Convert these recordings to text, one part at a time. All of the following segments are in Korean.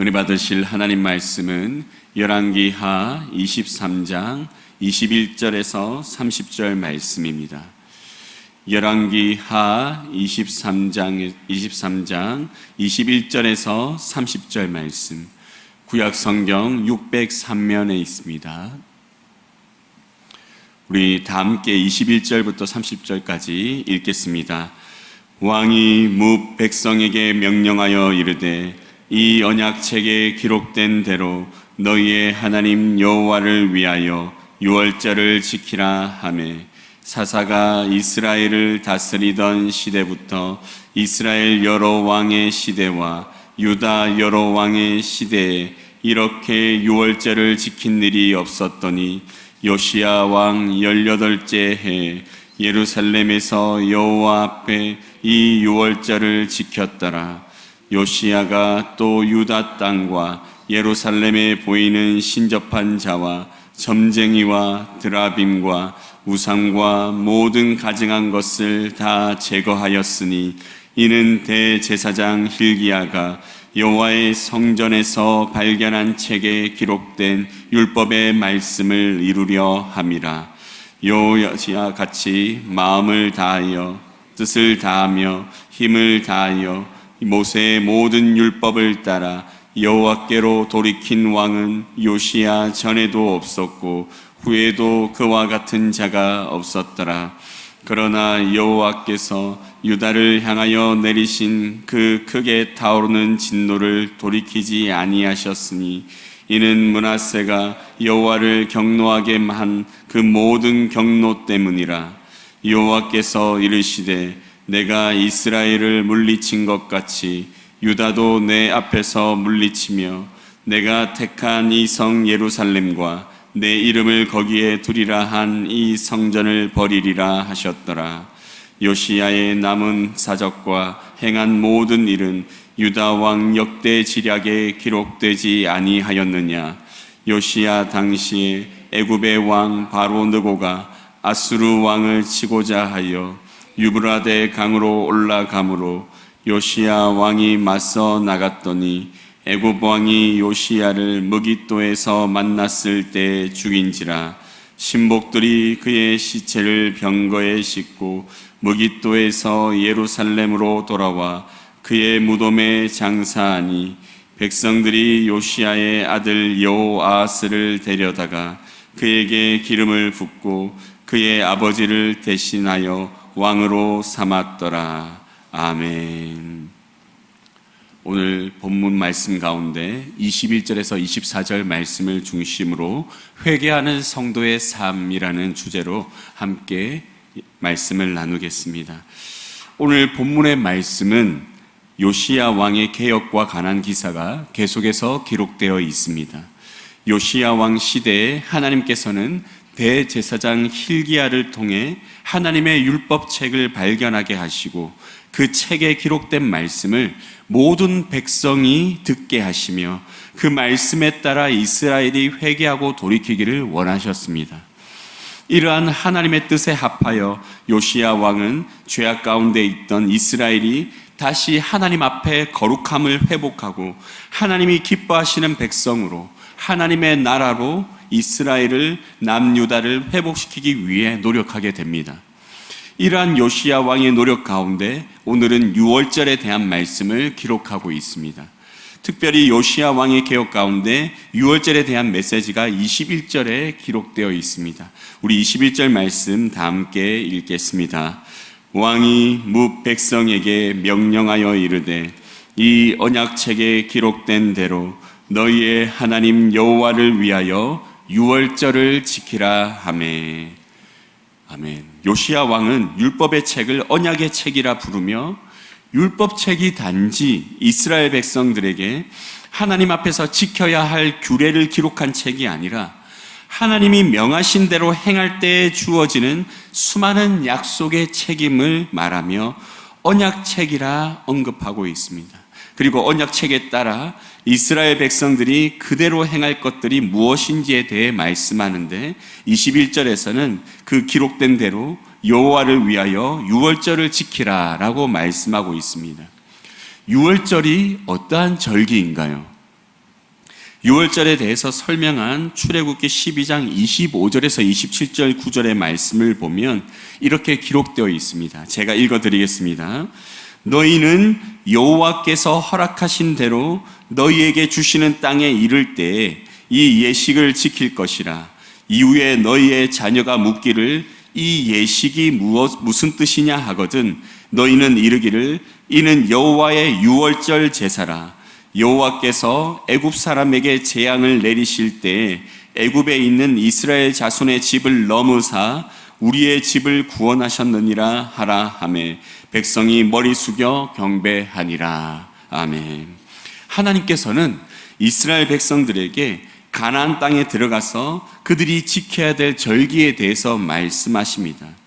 은혜 받으실 하나님 말씀은 열왕기하 23장 21절에서 30절 말씀입니다. 열왕기하 23장 21절에서 30절 말씀, 구약성경 603면에 있습니다. 우리 다 함께 21절부터 30절까지 읽겠습니다. 왕이 뭇 백성에게 명령하여 이르되 이 언약책에 기록된 대로 너희의 하나님 여호와를 위하여 유월절을 지키라 하매, 사사가 이스라엘을 다스리던 시대부터 이스라엘 여러 왕의 시대와 유다 여러 왕의 시대에 이렇게 유월절을 지킨 일이 없었더니 요시야 왕 18째 해 예루살렘에서 여호와 앞에 이 유월절을 지켰더라. 요시야가 또 유다 땅과 예루살렘에 보이는 신접한 자와 점쟁이와 드라빔과 우상과 모든 가증한 것을 다 제거하였으니, 이는 대제사장 힐기야가 여호와의 성전에서 발견한 책에 기록된 율법의 말씀을 이루려 함이라. 요시야 같이 마음을 다하여 뜻을 다하며 힘을 다하여 모세의 모든 율법을 따라 여호와께로 돌이킨 왕은 요시야 전에도 없었고 후에도 그와 같은 자가 없었더라. 그러나 여호와께서 유다를 향하여 내리신 그 크게 타오르는 진노를 돌이키지 아니하셨으니, 이는 므낫세가 여호와를 경노하게 한 그 모든 경노 때문이라. 여호와께서 이르시되 내가 이스라엘을 물리친 것 같이 유다도 내 앞에서 물리치며 내가 택한 이 성 예루살렘과 내 이름을 거기에 두리라 한 이 성전을 버리리라 하셨더라. 요시야의 남은 사적과 행한 모든 일은 유다 왕 역대 지략에 기록되지 아니하였느냐. 요시야 당시에 애굽의 왕 바로 느고가 아수르 왕을 치고자 하여 유브라데 강으로 올라가므로 요시야 왕이 맞서 나갔더니 애굽 왕이 요시야를 무깃도에서 만났을 때 죽인지라. 신복들이 그의 시체를 병거에 싣고 무깃도에서 예루살렘으로 돌아와 그의 무덤에 장사하니, 백성들이 요시야의 아들 여호아스를 데려다가 그에게 기름을 붓고 그의 아버지를 대신하여 왕으로 삼았더라. 아멘. 오늘 본문 말씀 가운데 21절에서 24절 말씀을 중심으로 회개하는 성도의 삶이라는 주제로 함께 말씀을 나누겠습니다. 오늘 본문의 말씀은 요시야 왕의 개혁과 관한 기사가 계속해서 기록되어 있습니다. 요시야 왕 시대에 하나님께서는 대제사장 힐기야를 통해 하나님의 율법책을 발견하게 하시고 그 책에 기록된 말씀을 모든 백성이 듣게 하시며 그 말씀에 따라 이스라엘이 회개하고 돌이키기를 원하셨습니다. 이러한 하나님의 뜻에 합하여 요시야 왕은 죄악 가운데 있던 이스라엘이 다시 하나님 앞에 거룩함을 회복하고 하나님이 기뻐하시는 백성으로, 하나님의 나라로 이스라엘을, 남유다를 회복시키기 위해 노력하게 됩니다. 이러한 요시야 왕의 노력 가운데 오늘은 유월절에 대한 말씀을 기록하고 있습니다. 특별히 요시야 왕의 개혁 가운데 유월절에 대한 메시지가 21절에 기록되어 있습니다. 우리 21절 말씀 다 함께 읽겠습니다. 왕이 뭇 백성에게 명령하여 이르되 이 언약책에 기록된 대로 너희의 하나님 여호와를 위하여 유월절을 지키라 하매. 아멘. 요시야 왕은 율법의 책을 언약의 책이라 부르며, 율법책이 단지 이스라엘 백성들에게 하나님 앞에서 지켜야 할 규례를 기록한 책이 아니라 하나님이 명하신 대로 행할 때에 주어지는 수많은 약속의 책임을 말하며 언약책이라 언급하고 있습니다. 그리고 언약책에 따라 이스라엘 백성들이 그대로 행할 것들이 무엇인지에 대해 말씀하는데, 21절에서는 그 기록된 대로 여호와를 위하여 유월절을 지키라 라고 말씀하고 있습니다. 유월절이 어떠한 절기인가요? 유월절에 대해서 설명한 출애굽기 12장 25절에서 27절 9절의 말씀을 보면 이렇게 기록되어 있습니다. 제가 읽어드리겠습니다. 너희는 여호와께서 허락하신 대로 너희에게 주시는 땅에 이를 때에 이 예식을 지킬 것이라. 이후에 너희의 자녀가 묻기를 이 예식이 무슨 뜻이냐 하거든 너희는 이르기를 이는 여호와의 유월절 제사라. 여호와께서 애굽 사람에게 재앙을 내리실 때 애굽에 있는 이스라엘 자손의 집을 넘으사 우리의 집을 구원하셨느니라 하라 하매 백성이 머리 숙여 경배하니라. 아멘. 하나님께서는 이스라엘 백성들에게 가나안 땅에 들어가서 그들이 지켜야 될 절기에 대해서 말씀하십니다.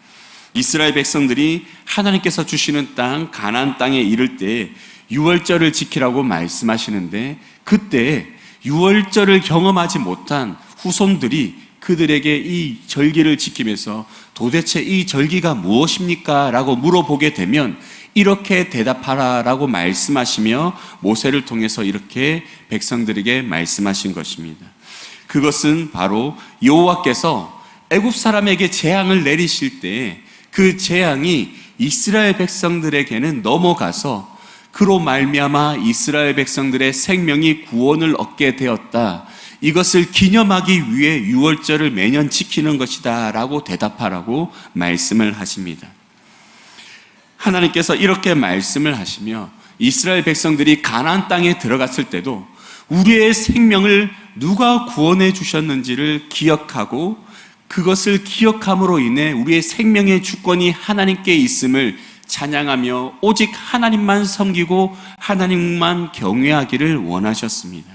이스라엘 백성들이 하나님께서 주시는 땅 가나안 땅에 이를 때 유월절을 지키라고 말씀하시는데 그때 유월절을 경험하지 못한 후손들이 그들에게 이 절기를 지키면서 도대체 이 절기가 무엇입니까? 라고 물어보게 되면 이렇게 대답하라 라고 말씀하시며 모세를 통해서 이렇게 백성들에게 말씀하신 것입니다. 그것은 바로 여호와께서 애굽 사람에게 재앙을 내리실 때 그 재앙이 이스라엘 백성들에게는 넘어가서 그로 말미암아 이스라엘 백성들의 생명이 구원을 얻게 되었다. 이것을 기념하기 위해 유월절을 매년 지키는 것이다 라고 대답하라고 말씀을 하십니다. 하나님께서 이렇게 말씀을 하시며 이스라엘 백성들이 가나안 땅에 들어갔을 때도 우리의 생명을 누가 구원해 주셨는지를 기억하고 그것을 기억함으로 인해 우리의 생명의 주권이 하나님께 있음을 찬양하며 오직 하나님만 섬기고 하나님만 경외하기를 원하셨습니다.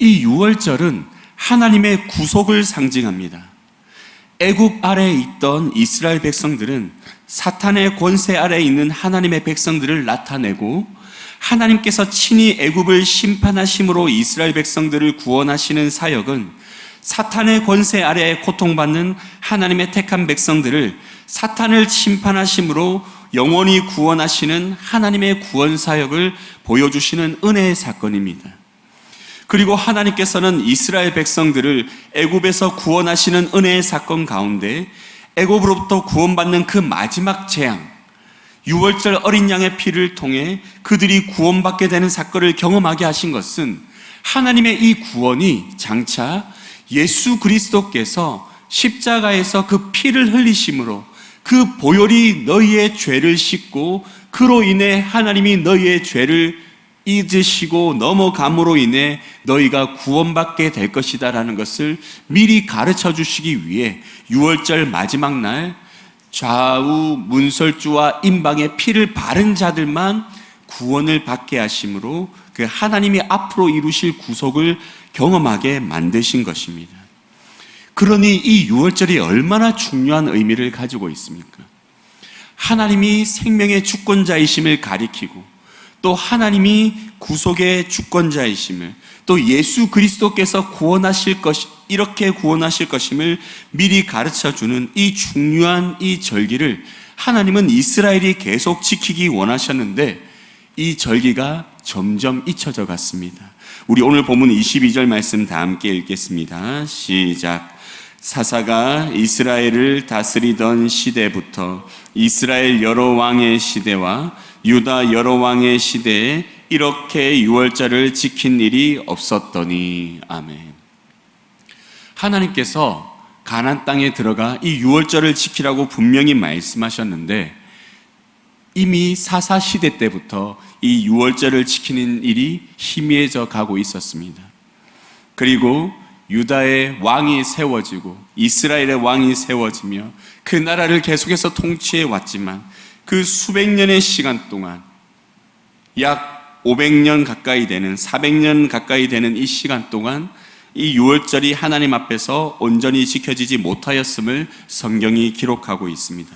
이 유월절은 하나님의 구속을 상징합니다. 애굽 아래에 있던 이스라엘 백성들은 사탄의 권세 아래에 있는 하나님의 백성들을 나타내고 하나님께서 친히 애굽을 심판하심으로 이스라엘 백성들을 구원하시는 사역은 사탄의 권세 아래에 고통받는 하나님의 택한 백성들을 사탄을 심판하심으로 영원히 구원하시는 하나님의 구원 사역을 보여주시는 은혜의 사건입니다. 그리고 하나님께서는 이스라엘 백성들을 애굽에서 구원하시는 은혜의 사건 가운데 애굽으로부터 구원받는 그 마지막 재앙, 유월절 어린 양의 피를 통해 그들이 구원받게 되는 사건을 경험하게 하신 것은 하나님의 이 구원이 장차 예수 그리스도께서 십자가에서 그 피를 흘리심으로 그 보혈이 너희의 죄를 씻고 그로 인해 하나님이 너희의 죄를 잊으시고 넘어감으로 인해 너희가 구원받게 될 것이다 라는 것을 미리 가르쳐 주시기 위해 유월절 마지막 날 좌우 문설주와 임방에 피를 바른 자들만 구원을 받게 하심으로 그 하나님이 앞으로 이루실 구속을 경험하게 만드신 것입니다. 그러니 이 유월절이 얼마나 중요한 의미를 가지고 있습니까? 하나님이 생명의 주권자이심을 가리키고 또 하나님이 구속의 주권자이심을 또 예수 그리스도께서 구원하실 것 이렇게 구원하실 것임을 미리 가르쳐주는 이 중요한 이 절기를 하나님은 이스라엘이 계속 지키기 원하셨는데 이 절기가 점점 잊혀져 갔습니다. 우리 오늘 본문 22절 말씀 다 함께 읽겠습니다. 시작. 사사가 이스라엘을 다스리던 시대부터 이스라엘 여러 왕의 시대와 유다 여러 왕의 시대에 이렇게 유월절을 지킨 일이 없었더니. 아멘. 하나님께서 가나안 땅에 들어가 이 유월절을 지키라고 분명히 말씀하셨는데 이미 사사 시대 때부터 이 유월절을 지키는 일이 희미해져 가고 있었습니다. 그리고 유다의 왕이 세워지고 이스라엘의 왕이 세워지며 그 나라를 계속해서 통치해 왔지만 그 수백 년의 시간 동안 약 500년 가까이 되는 400년 가까이 되는 이 시간 동안 이 유월절이 하나님 앞에서 온전히 지켜지지 못하였음을 성경이 기록하고 있습니다.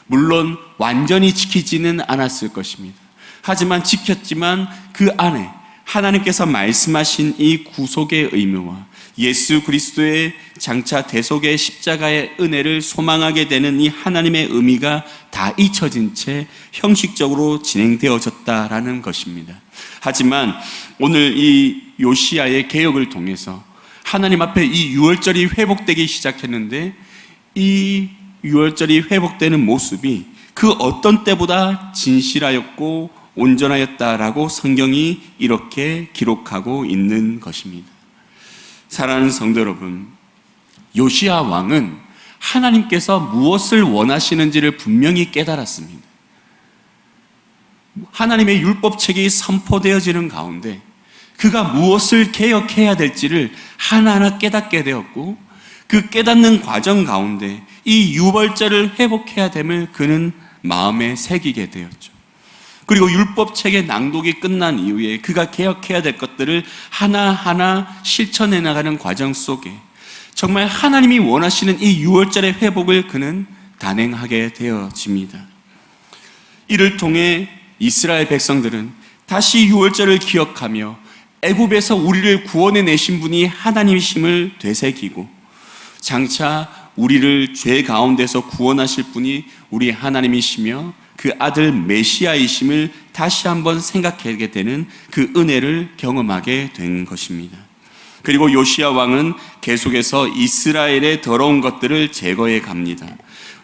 물론 완전히 지키지는 않았을 것입니다. 하지만 지켰지만 그 안에 하나님께서 말씀하신 이 구속의 의무와 예수 그리스도의 장차 대속의 십자가의 은혜를 소망하게 되는 이 하나님의 의미가 다 잊혀진 채 형식적으로 진행되어졌다라는 것입니다. 하지만 오늘 이 요시야의 개혁을 통해서 하나님 앞에 이 유월절이 회복되기 시작했는데, 이 유월절이 회복되는 모습이 그 어떤 때보다 진실하였고 온전하였다라고 성경이 이렇게 기록하고 있는 것입니다. 사랑하는 성도 여러분, 요시야 왕은 하나님께서 무엇을 원하시는지를 분명히 깨달았습니다. 하나님의 율법책이 선포되어지는 가운데 그가 무엇을 개혁해야 될지를 하나하나 깨닫게 되었고, 그 깨닫는 과정 가운데 이 유월절을 회복해야 됨을 그는 마음에 새기게 되었죠. 그리고 율법책의 낭독이 끝난 이후에 그가 개혁해야 될 것들을 하나하나 실천해 나가는 과정 속에 정말 하나님이 원하시는 이 유월절의 회복을 그는 단행하게 되어집니다. 이를 통해 이스라엘 백성들은 다시 유월절을 기억하며 애굽에서 우리를 구원해 내신 분이 하나님이심을 되새기고, 장차 우리를 죄 가운데서 구원하실 분이 우리 하나님이시며 그 아들 메시아이심을 다시 한번 생각하게 되는 그 은혜를 경험하게 된 것입니다. 그리고 요시야 왕은 계속해서 이스라엘의 더러운 것들을 제거해 갑니다.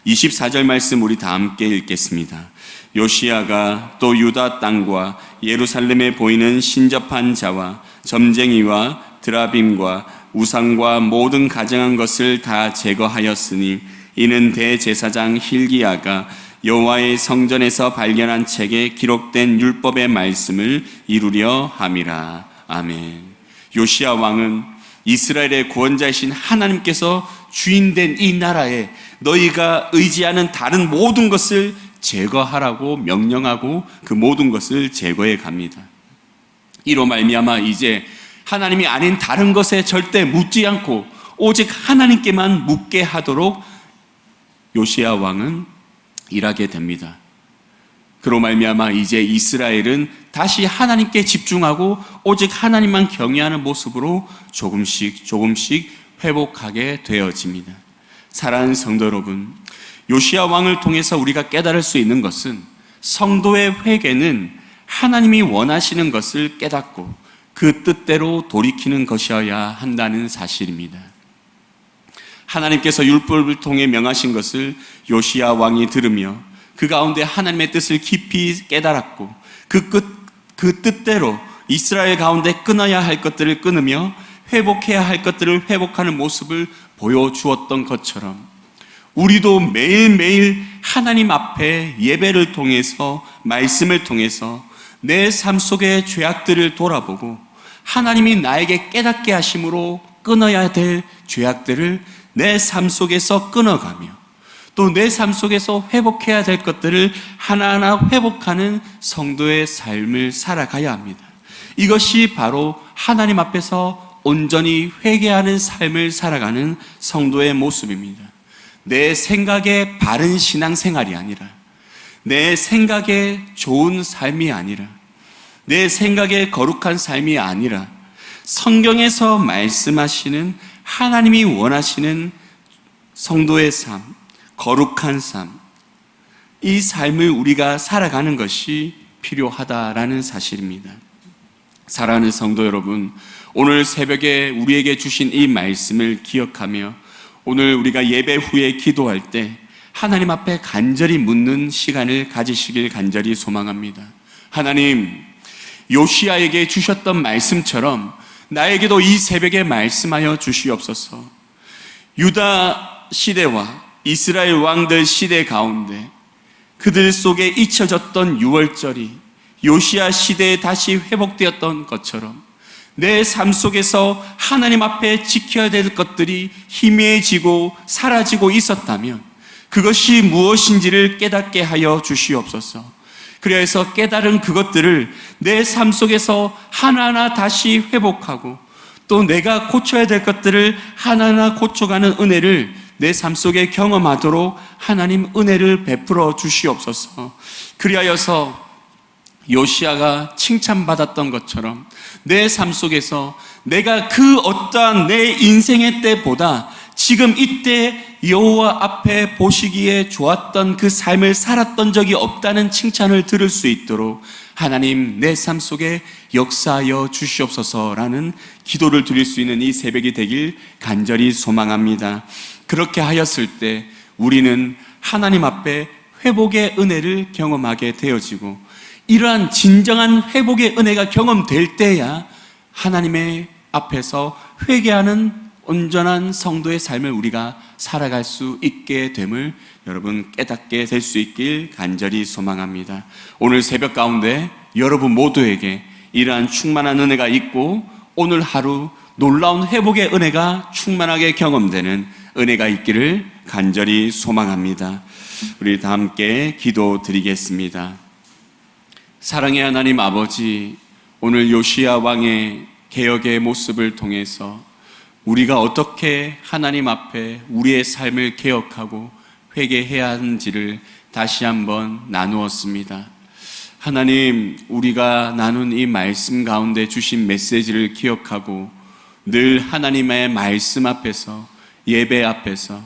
24절 말씀 우리 다 함께 읽겠습니다. 요시야가 또 유다 땅과 예루살렘에 보이는 신접한 자와 점쟁이와 드라빔과 우상과 모든 가증한 것을 다 제거하였으니 이는 대제사장 hil기야가 여호와의 성전에서 발견한 책에 기록된 율법의 말씀을 이루려 함이라. 아멘. 요시야 왕은 이스라엘의 구원자이신 하나님께서 주인된 이 나라에 너희가 의지하는 다른 모든 것을 제거하라고 명령하고 그 모든 것을 제거해 갑니다. 이로 말미암아 이제 하나님이 아닌 다른 것에 절대 묻지 않고 오직 하나님께만 묻게 하도록 요시야 왕은 일하게 됩니다. 그로 말미암아 이제 이스라엘은 다시 하나님께 집중하고 오직 하나님만 경외하는 모습으로 조금씩 회복하게 되어집니다. 사랑하는 성도 여러분, 요시야 왕을 통해서 우리가 깨달을 수 있는 것은 성도의 회개는 하나님이 원하시는 것을 깨닫고 그 뜻대로 돌이키는 것이어야 한다는 사실입니다. 하나님께서 율법을 통해 명하신 것을 요시야 왕이 들으며 그 가운데 하나님의 뜻을 깊이 깨달았고 그 뜻대로 이스라엘 가운데 끊어야 할 것들을 끊으며 회복해야 할 것들을 회복하는 모습을 보여주었던 것처럼 우리도 매일매일 하나님 앞에 예배를 통해서 말씀을 통해서 내 삶 속의 죄악들을 돌아보고 하나님이 나에게 깨닫게 하심으로 끊어야 될 죄악들을 내 삶 속에서 끊어가며 또 내 삶 속에서 회복해야 될 것들을 하나하나 회복하는 성도의 삶을 살아가야 합니다. 이것이 바로 하나님 앞에서 온전히 회개하는 삶을 살아가는 성도의 모습입니다. 내 생각에 바른 신앙생활이 아니라, 내 생각에 좋은 삶이 아니라, 내 생각에 거룩한 삶이 아니라 성경에서 말씀하시는 하나님이 원하시는 성도의 삶, 거룩한 삶, 이 삶을 우리가 살아가는 것이 필요하다라는 사실입니다. 사랑하는 성도 여러분, 오늘 새벽에 우리에게 주신 이 말씀을 기억하며 오늘 우리가 예배 후에 기도할 때 하나님 앞에 간절히 묻는 시간을 가지시길 간절히 소망합니다. 하나님, 요시야에게 주셨던 말씀처럼 나에게도 이 새벽에 말씀하여 주시옵소서. 유다 시대와 이스라엘 왕들 시대 가운데 그들 속에 잊혀졌던 유월절이 요시야 시대에 다시 회복되었던 것처럼 내 삶 속에서 하나님 앞에 지켜야 될 것들이 희미해지고 사라지고 있었다면 그것이 무엇인지를 깨닫게 하여 주시옵소서. 그래서 깨달은 그것들을 내 삶 속에서 하나하나 다시 회복하고 또 내가 고쳐야 될 것들을 하나하나 고쳐가는 은혜를 내 삶 속에 경험하도록 하나님 은혜를 베풀어 주시옵소서. 그리하여서 요시야가 칭찬받았던 것처럼 내 삶 속에서 내가 그 어떠한 내 인생의 때보다 지금 이때 여호와 앞에 보시기에 좋았던 그 삶을 살았던 적이 없다는 칭찬을 들을 수 있도록 하나님 내 삶 속에 역사하여 주시옵소서라는 기도를 드릴 수 있는 이 새벽이 되길 간절히 소망합니다. 그렇게 하였을 때 우리는 하나님 앞에 회복의 은혜를 경험하게 되어지고, 이러한 진정한 회복의 은혜가 경험될 때야 하나님의 앞에서 회개하는 온전한 성도의 삶을 우리가 살아갈 수 있게 됨을 여러분 깨닫게 될 수 있길 간절히 소망합니다. 오늘 새벽 가운데 여러분 모두에게 이러한 충만한 은혜가 있고 오늘 하루 놀라운 회복의 은혜가 충만하게 경험되는 은혜가 있기를 간절히 소망합니다. 우리 다 함께 기도드리겠습니다. 사랑의 하나님 아버지, 오늘 요시야 왕의 개혁의 모습을 통해서 우리가 어떻게 하나님 앞에 우리의 삶을 개혁하고 회개해야 하는지를 다시 한번 나누었습니다. 하나님, 우리가 나눈 이 말씀 가운데 주신 메시지를 기억하고 늘 하나님의 말씀 앞에서, 예배 앞에서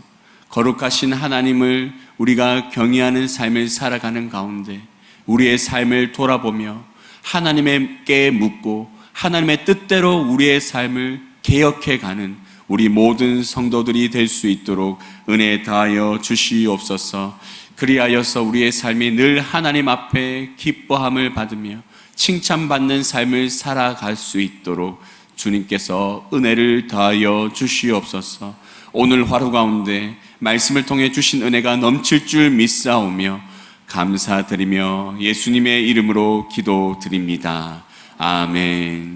거룩하신 하나님을 우리가 경외하는 삶을 살아가는 가운데 우리의 삶을 돌아보며 하나님께 묻고 하나님의 뜻대로 우리의 삶을 개혁해가는 우리 모든 성도들이 될 수 있도록 은혜 다하여 주시옵소서. 그리하여서 우리의 삶이 늘 하나님 앞에 기뻐함을 받으며 칭찬받는 삶을 살아갈 수 있도록 주님께서 은혜를 다하여 주시옵소서. 오늘 하루 가운데 말씀을 통해 주신 은혜가 넘칠 줄 믿사오며 감사드리며 예수님의 이름으로 기도드립니다. 아멘.